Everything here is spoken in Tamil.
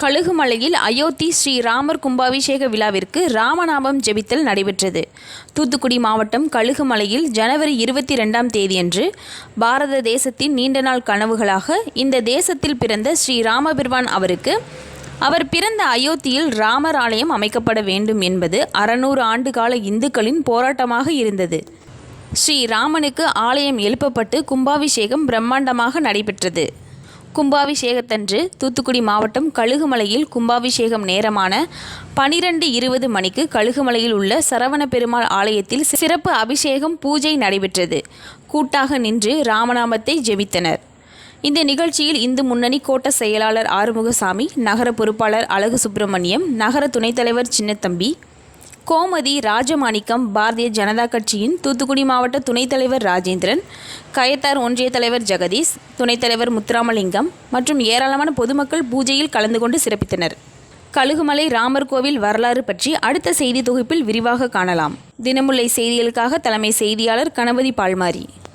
கழுகுமலையில் அயோத்தி ஸ்ரீ ராமர் கும்பாபிஷேக விழாவிற்கு ராமநாமம் ஜெபித்தல் நடைபெற்றது. தூத்துக்குடி மாவட்டம் கழுகுமலையில் ஜனவரி 22ஆம் தேதியன்று பாரத தேசத்தின் நீண்ட நாள் கனவுகளாக இந்த தேசத்தில் பிறந்த ஸ்ரீ ராமபிரான் அவருக்கு அவர் பிறந்த அயோத்தியில் ராமர் ஆலயம் அமைக்கப்பட வேண்டும் என்பது 600 ஆண்டுகால இந்துக்களின் போராட்டமாக இருந்தது. ஸ்ரீ ராமனுக்கு ஆலயம் எழுப்பப்பட்டு கும்பாபிஷேகம் பிரம்மாண்டமாக நடைபெற்றது. கும்பாபிஷேகத்தன்று தூத்துக்குடி மாவட்டம் கழுகுமலையில் கும்பாபிஷேகம் நேரமான 12:20 மணிக்கு கழுகுமலையில் உள்ள சரவண பெருமாள் ஆலயத்தில் சிறப்பு அபிஷேகம் பூஜை நடைபெற்றது. கூட்டாக நின்று ராமநாமத்தை ஜெபித்தனர். இந்த நிகழ்ச்சியில் இந்து முன்னணி கோட்ட செயலாளர் ஆறுமுகசாமி, நகர பொறுப்பாளர் அழகு சுப்பிரமணியம், நகர துணைத் தலைவர் சின்னத்தம்பி, கோமதி, ராஜமாணிக்கம், பாரதிய ஜனதா கட்சியின் தூத்துக்குடி மாவட்ட துணைத் தலைவர் ராஜேந்திரன், கயத்தார் ஒன்றிய தலைவர் ஜெகதீஷ், துணைத் தலைவர் முத்துராமலிங்கம் மற்றும் ஏராளமான பொதுமக்கள் பூஜையில் கலந்து கொண்டு சிறப்பித்தனர். கழுகுமலை ராமர் கோவில் வரலாறு பற்றி அடுத்த செய்தி தொகுப்பில் விரிவாக காணலாம். தினமுல்லை செய்திகளுக்காக தலைமை செய்தியாளர் கணபதி பால்மாரி.